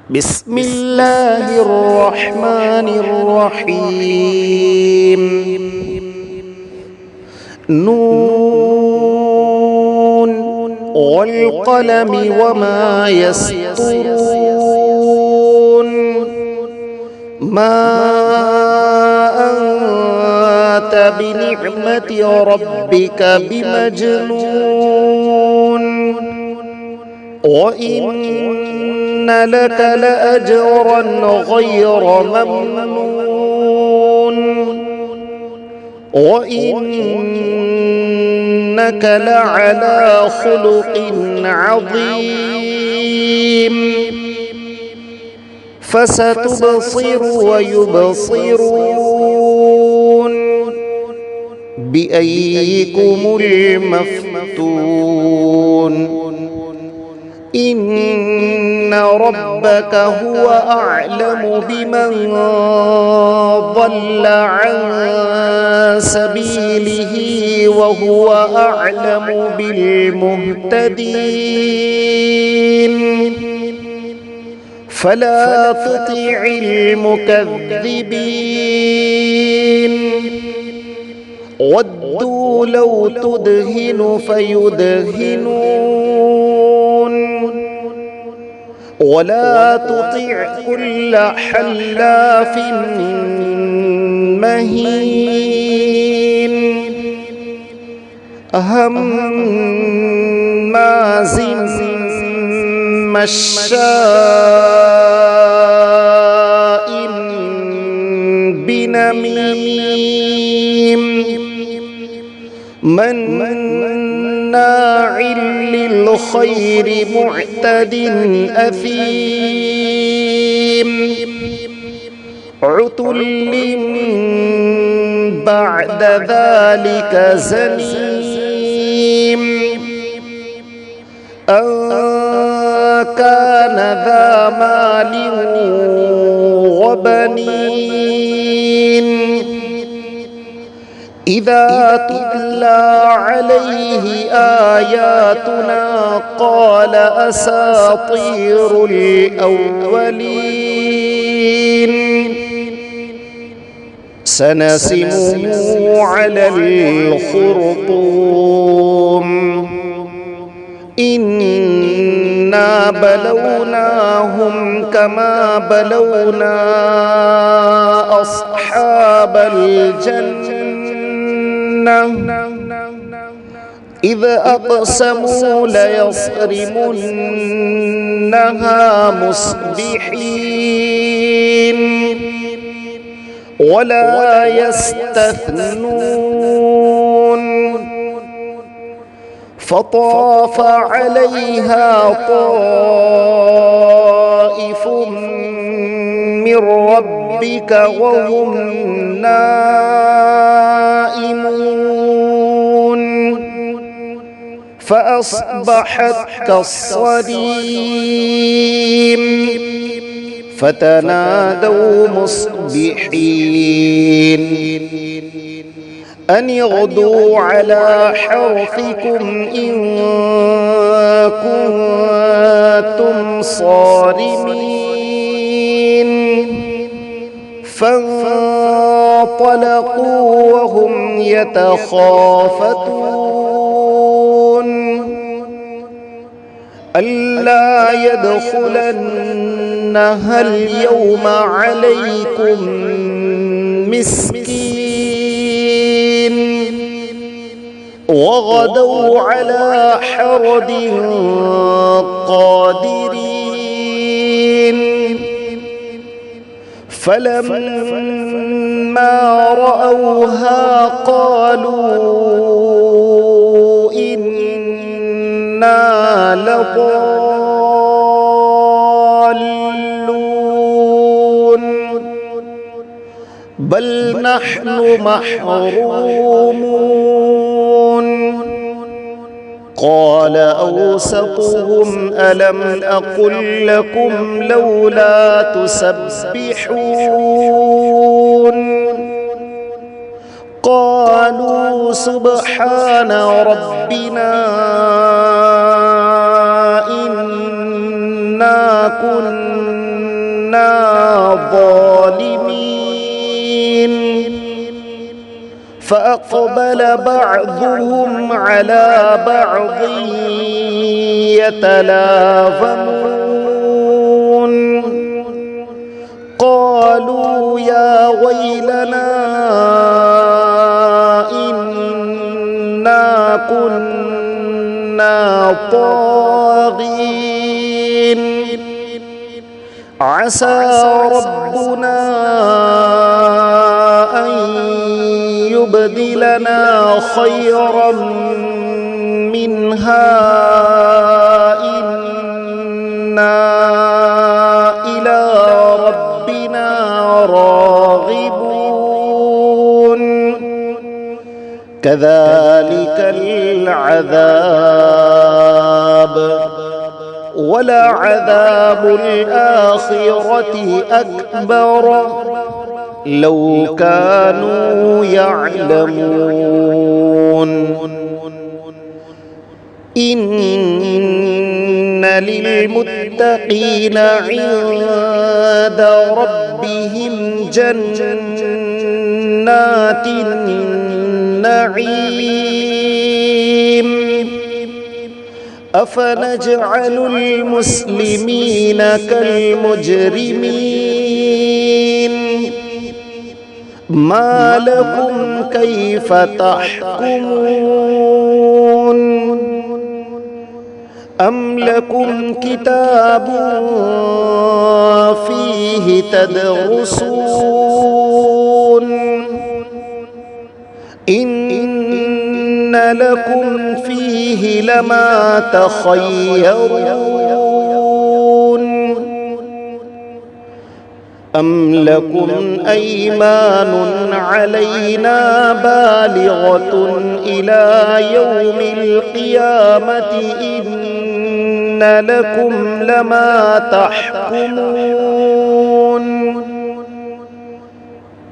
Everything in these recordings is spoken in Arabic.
بسم الله الرحمن الرحيم. نون والقلم وما يسطرون. ما أنت بنعمة ربك بمجنون، وإن لك لأجرا غير ممنون، وإنك لعلى خلق عظيم. فستبصر ويبصرون بأيكم المفتون. إن ربك هو أعلم بمن ضل عن سبيله وهو أعلم بالمهتدين. فلا تطع المكذبين. ودوا لو تدهن فيدهنون، ولا تطع كل حلاف مهين هماز مشاء بنميم مناع للخير معتد أثيم عتل بعد ذلك زنيم أن كان ذا مال وبنين إذا تتلى عليه آياتنا قال أساطير الأولين. سنسمه على الخرطوم. إنا بلوناهم كما بلونا أصحاب الجنة إذ أقسموا ليصرمنها مصبحين ولا يستثنون. فطاف عليها طائف من ربك وهم نائمون فأصبحت كالصريم. فتنادوا مصبحين أن اغدوا على حرثكم إن كنتم صارمين. فانطلقوا وهم يتخافتون ألا يدخلنها اليوم عليكم مسكين. وغدوا على حرد قادرين. فلما رأوها قالوا إنا لضالون بل نحن محرومون. قال أوسطهم ألم أقل لكم لولا تسبحون. قالوا سبحان ربنا إنا كنا ظالمين فأقبل بعضهم على بعض يتلاومون قالوا يا ويلنا إنا كنا طاغين عسى ربنا أن يبدلنا خيرا منها إنا إلى ربنا راغبون كذلك العذاب ولعذاب الآخرة أكبر لو كانوا يعلمون إن للمتقين عند ربهم جنات النعيم أفنجعل المسلمين كالمجرمين ما لكم كيف تحكمون أم لكم كتاب فيه تدرسون إن لكم فيه لما تخيرون أم لكم أيمان علينا بالغة إلى يوم القيامة إن لكم لما تحكمون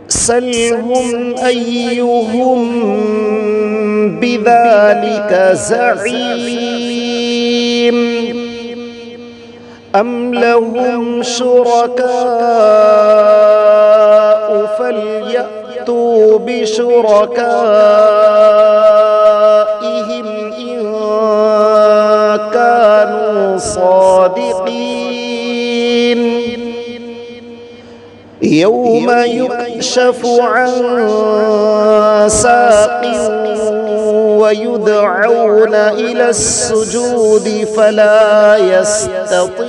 سلهم أيهم بذلك زعيم أم لهم شركاء فليأتوا بشركائهم إن كانوا صادقين يوم يكشف عن ساق ويدعون إلى السجود فلا يستطيعون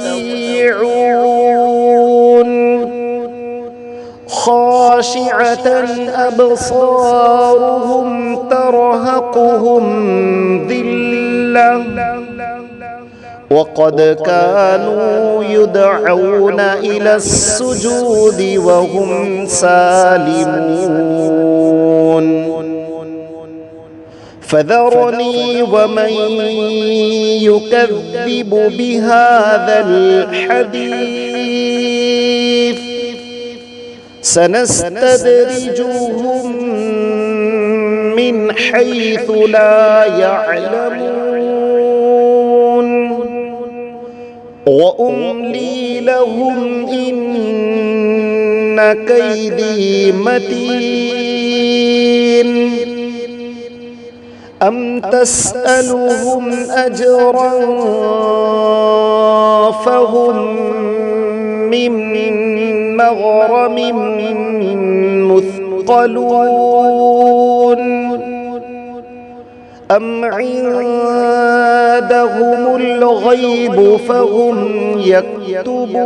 خاشعة أبصارهم ترهقهم ذلة وقد كانوا يدعون إلى السجود وهم سالمون فذرني ومن يكذب بهذا الحديث سنستدرجهم من حيث لا يعلمون وأملي لهم إن كيدي متين أم تسألهم أجرا فهم من مغرم مثقلون أم عندهم الغيب فهم يكتبون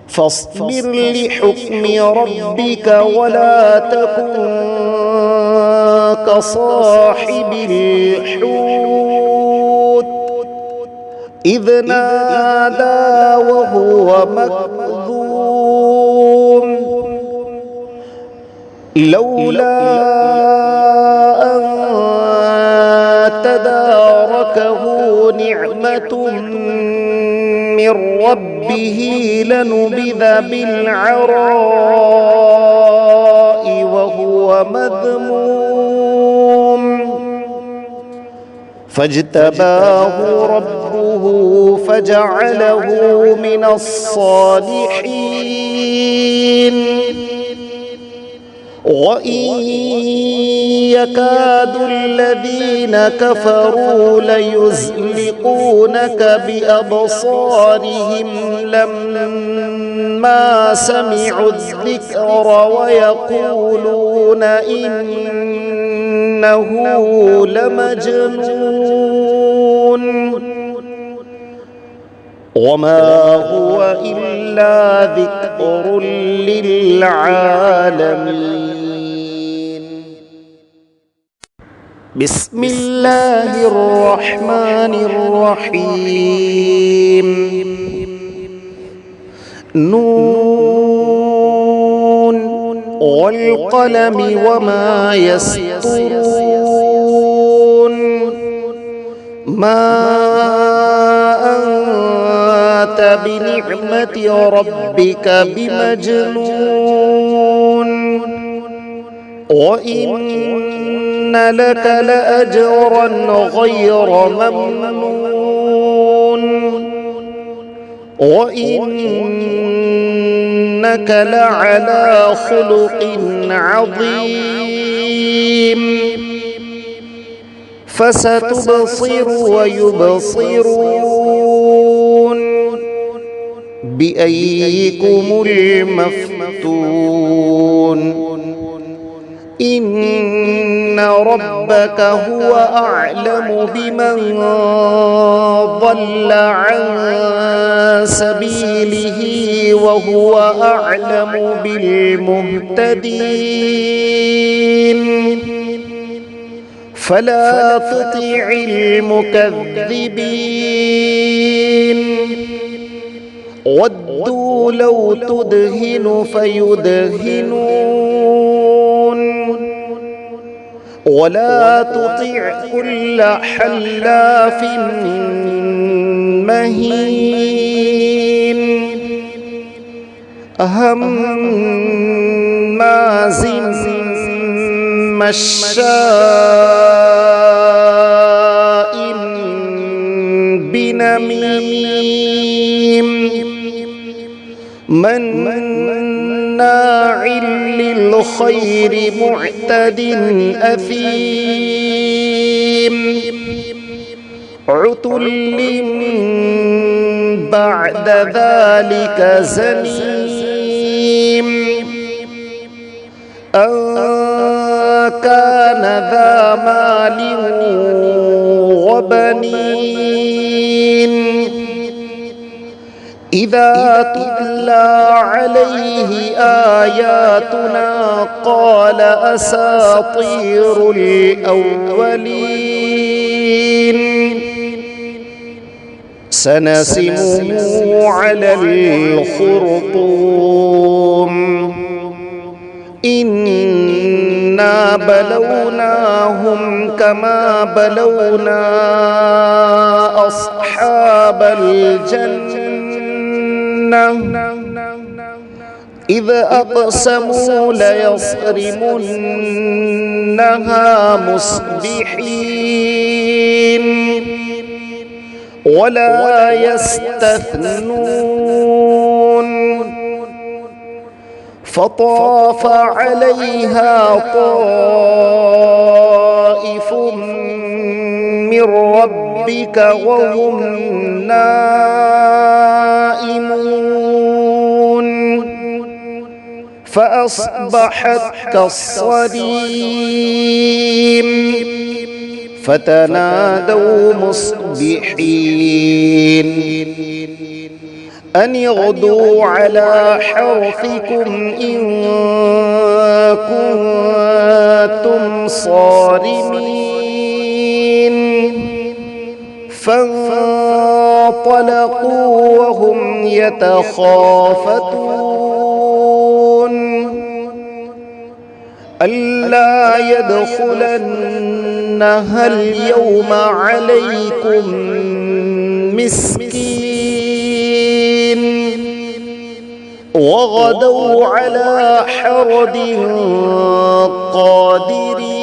فاصبر لحكم ربك ولا تكن كصاحب الحوت إذ نادى وهو مكظوم لولا أن تداركه نعمة من ربه لنبذ بالعراء وهو مذموم فاجتباه ربه فجعله من الصالحين وإن يكاد الذين كفروا ليزلقونك بأبصارهم لما سمعوا الذكر ويقولون إنه لمجنون وما هو إلا ذكر للعالمين. بسم الله الرحمن الرحيم. نون والقلم وما يسطرون ما أنت بنعمة ربك بمجنون وإن لك لأجرا غير ممنون وإنك لعلى خلق عظيم. فستبصر ويبصرون بأيكم المفتون. إن ربك هو أعلم بمن ضل عن سبيله وهو أعلم بالمهتدين. فلا تطع المكذبين ودوا لو تدهن فيدهنون ولا تطع كل حلاف مهين هماز مشاء بنميم مناع للخير معتد أثيم عتل بعد ذلك زنيم أن كان ذا مال وبنين إذا تتلى عليه آياتنا قال أساطير الأولين سنسمه على الخرطوم إنا بلوناهم كما بلونا أصحاب الجنة إذ أقسموا ليصرمنها مصبحين ولا يستثنون فطاف عليها طائف من ربك وهم نائمون فأصبحت كالصريم فتنادوا مصبحين أن اغدوا على حرثكم إن كنتم صارمين فانطلقوا وهم يتخافتون ألا يدخلنها اليوم عليكم مسكين وغدوا على حرد قادرين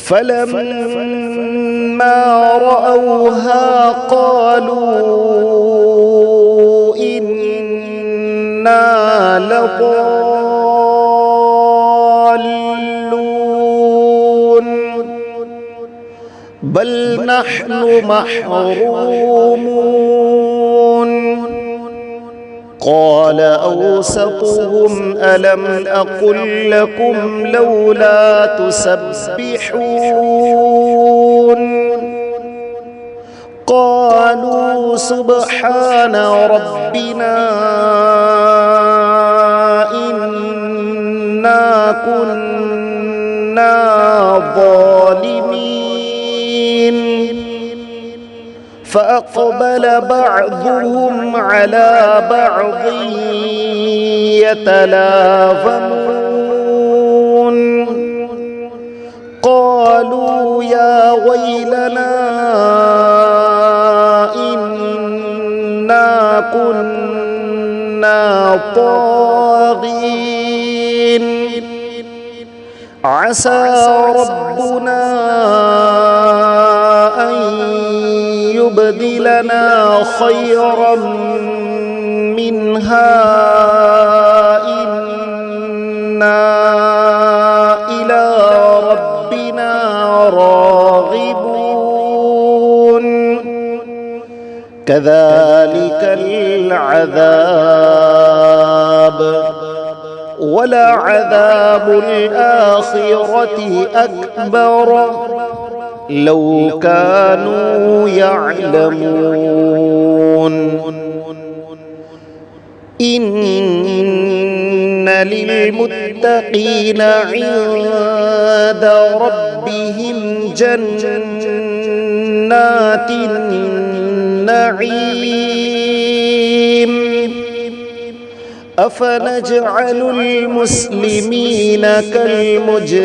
فلما رأوها قالوا إنا لضالون بل نحن محرومون قال أوسطهم ألم أقل لكم لولا تسبحون قالوا سبحان ربنا إنا كنا ظالمين فأقبل بعضهم على بعض يتلاومون قالوا يا ويلنا إنا كنا طاغين عسى ربنا أن يبدلنا خيرا منها إنا إلى ربنا راغبون كذلك العذاب ولعذاب الآخرة أكبر لو كانوا يعلمون إن للمتقين عند ربهم جنات النعيم أفنجعل المسلمين كالمجرمين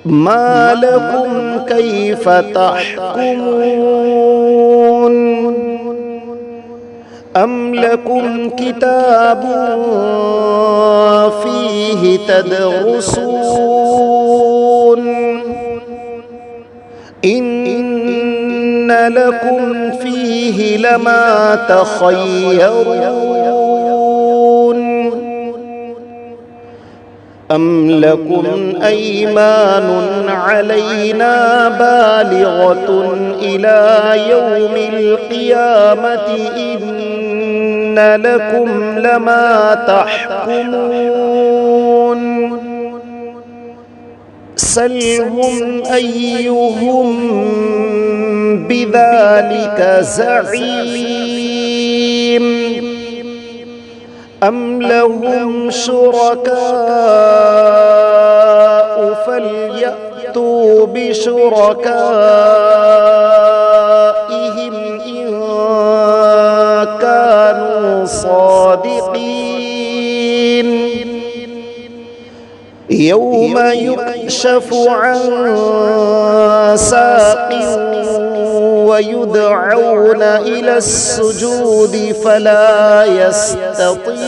ما لكم كيف تحكمون أم لكم كتاب فيه تدرسون إن لكم فيه لما تخيرون أم لكم أيمان علينا بالغة إلى يوم القيامة إن لكم لما تحكمون سلهم أيهم بذلك زعيم أم لهم شركاء فليأتوا بشركائهم إن كانوا صادقين يوم يكشف عن ساق ويدعون إلى السجود فلا يستطيعون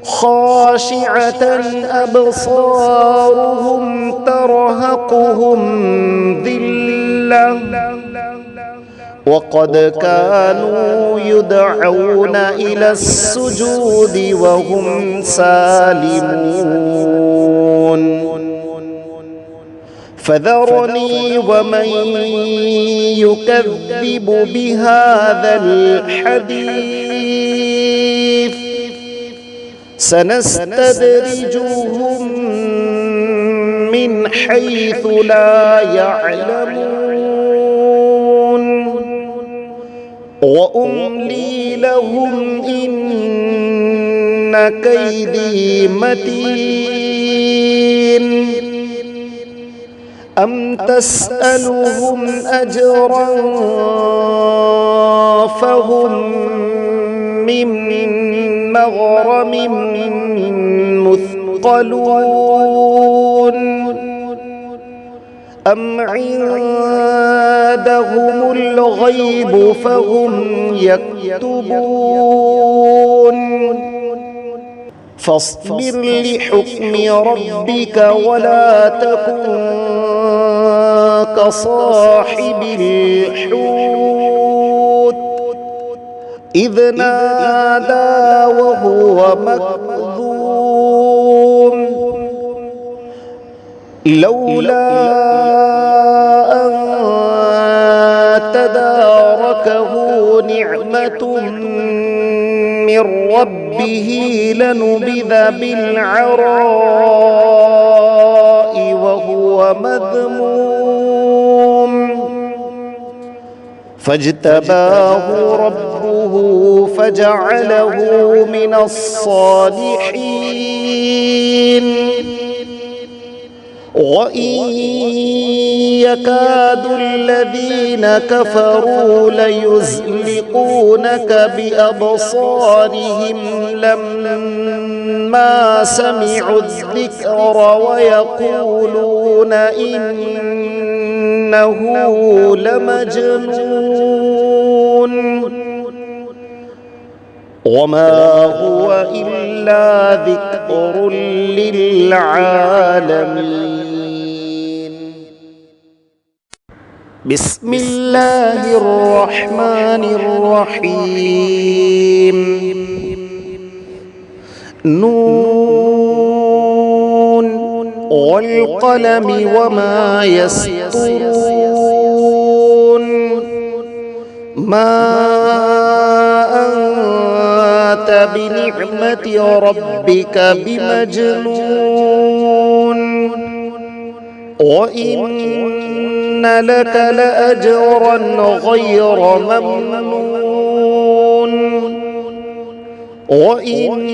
خاشعة أبصارهم ترهقهم ذلة وقد كانوا يدعون إلى السجود وهم سالمون فذرني ومن يكذب بهذا الحديث سنستدرجهم من حيث لا يعلمون وأملي لهم إن كيدي متين أم تسألهم أجرا فهم من مغرم مثقلون أم عندهم الغيب فهم يكتبون فاصبر لحكم ربك ولا تكن كصاحب الحوت إذ نادى وهو مكظوم لولا أن تداركه نعمة من ربه لنبذ بالعراء وهو مذموم فاجتباه ربه فجعله من الصالحين وإن يكاد الذين كفروا ليزلقونك بأبصارهم لما سمعوا الذكر ويقولون إنه لمجنون وما هو إلا ذكر للعالمين. بسم الله الرحمن الرحيم. نون والقلم وما يسطرون ما أنت بنعمة ربك بمجنون وإن لك لأجرا غير ممنون وإنك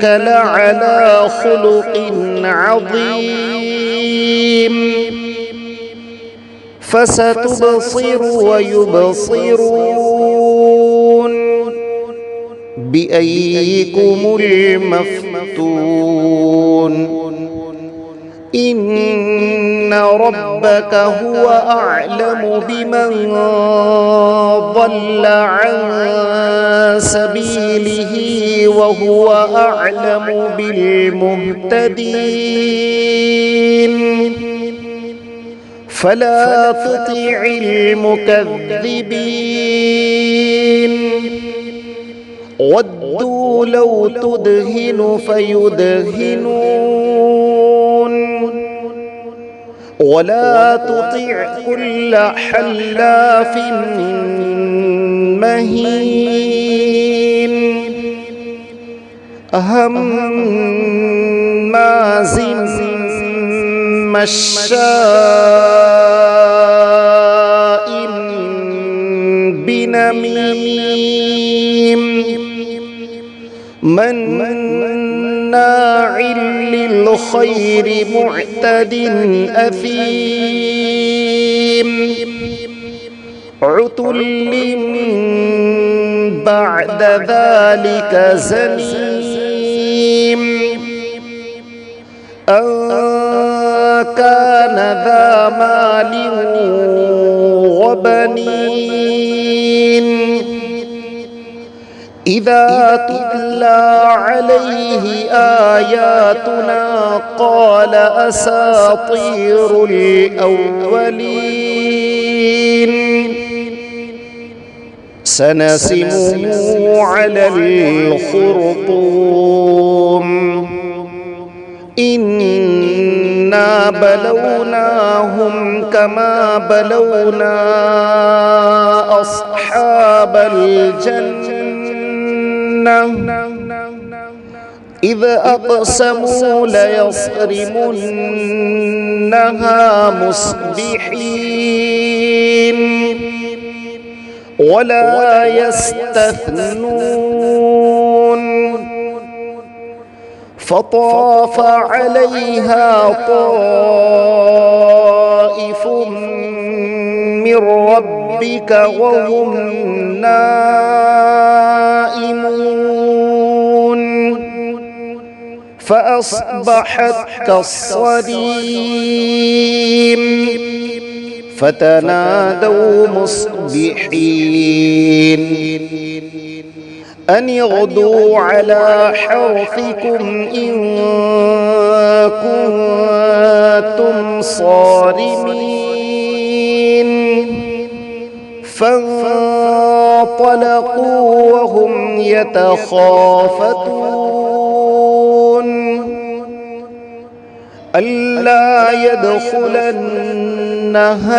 لعلى خلق عظيم فستبصر ويبصرون بأيكم المفتون إن ربك هو أعلم بمن ضل عن سبيله وهو أعلم بالمهتدين فلا تطع المكذبين ودوا لو تدهن فيدهنون ولا تطع كل حلاف مهين هماز مشاء بنميم مناع للخير معتد أثيم عتل بعد ذلك زنيم أن كان ذا مال وبنين إذا تتلى عليه آياتنا قال أساطير الأولين سنسمه على الخرطوم إنا بلوناهم كما بلونا أصحاب الجنة إذ أقسموا ليصرمنها مصبحين ولا يستثنون فطاف عليها طائف من ربك وهم نائمون فأصبحت كالصريم فتنادوا مصبحين أن اغدوا على حرثكم إن كنتم صارمين. فانطلقوا وهم يتخافتون ألا يدخلنها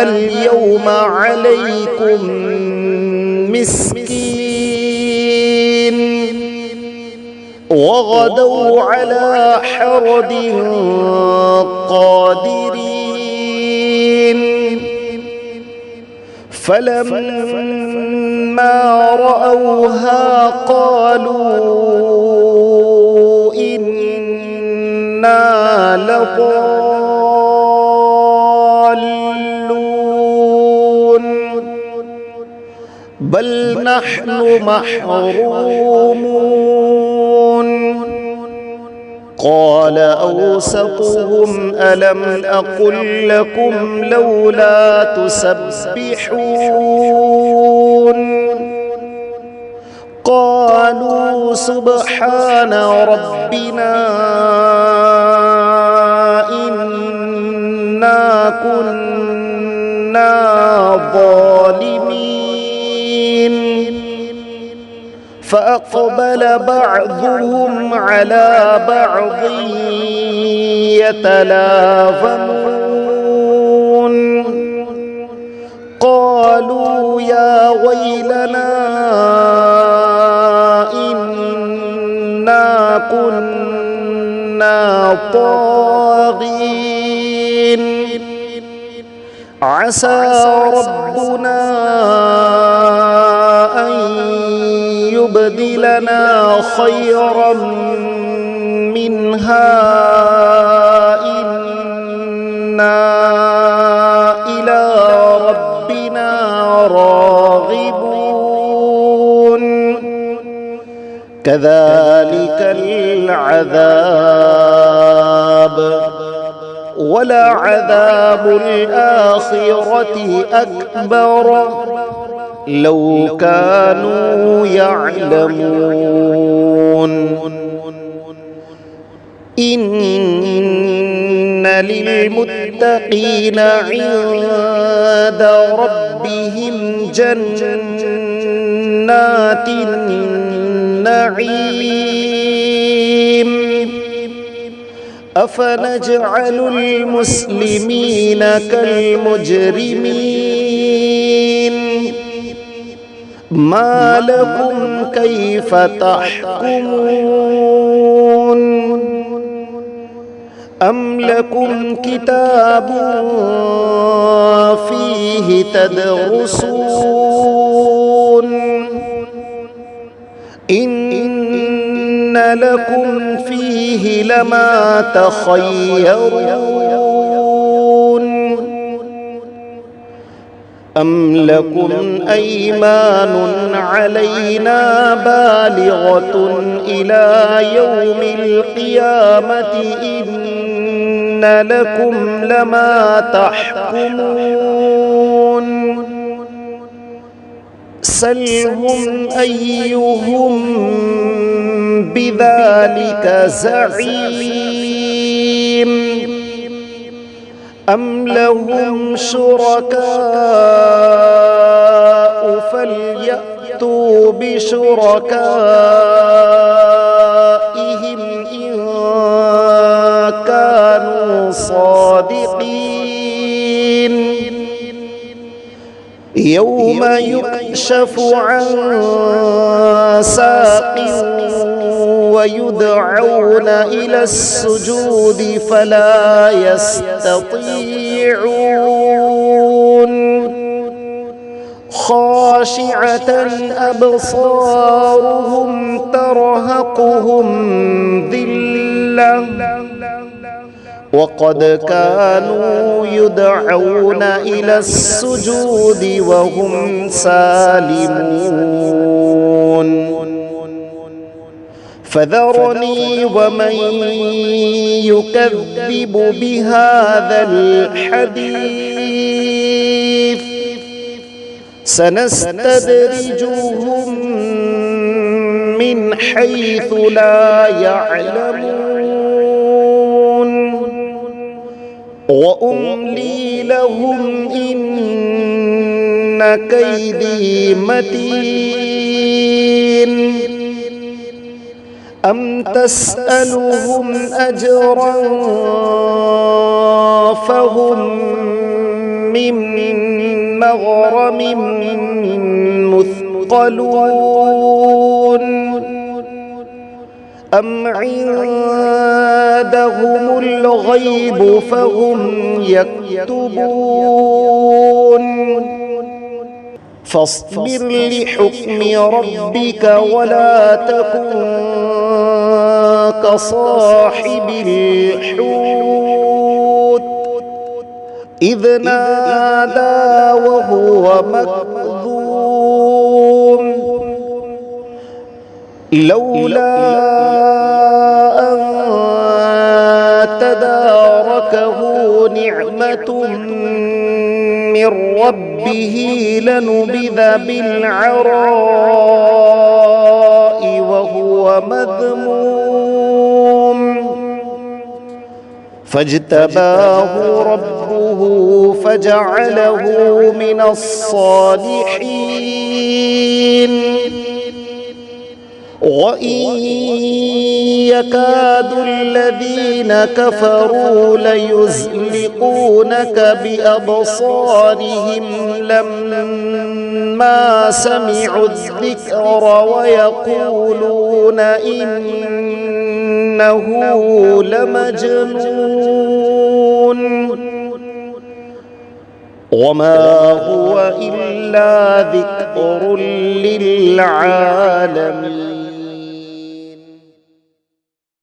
اليوم عليكم مسكين. وغدوا على حرد قادرين. فلما رأوها قالوا إنا لضالون بل نحن محرومون. قال أوسطهم ألم أقل لكم لولا تسبحون. قالوا سبحان ربنا إنا كنا ظالمين. فأقبل بعضهم على بعض يتلاومون. قالوا يا ويلنا إنا كنا طاغين. عسى ربنا أن يبدلنا خيرا منها إنا إلى ربنا راغبون. كذلك العذاب ولعذاب الآخرة أكبر لو كانوا يعلمون. إن للمتقين عند ربهم جنات النعيم. أفنجعل المسلمين كالمجرمين. ما لكم كيف تحكمون. أم لكم كتاب فيه تدرسون. إن لكم فيه لما تخيرون. أم لكم أيمان علينا بالغة إلى يوم القيامة إن لكم لما تحكمون. سلهم أيهم بذلك زعيم. أم لهم شركاء فليأتوا بشركائهم إن كانوا صادقين. يوم يكشف عن ساق ويدعون إلى السجود فلا يستطيعون. خاشعة أبصارهم ترهقهم ذلة وقد كانوا يدعون إلى السجود وهم سالمون. فذرني ومن يكذب بهذا الحديث سنستدرجهم من حيث لا يعلمون وأملي لهم إن كيدي متين أم تسألهم أجرا فهم من مغرم مثقلون أم عندهم الغيب فهم يكتبون فاصبر لحكم ربك ولا تكن كصاحب الحوت إذ نادى وهو مكظوم لولا أن تداركه نعمة من ربه لنبذ بالعراء وهو مذموم فاجتباه ربه فجعله من الصالحين وإن يكاد الذين كفروا ليزلقونك بأبصارهم لما سمعوا الذكر ويقولون إنه لمجنون وما هو إلا ذكر للعالمين.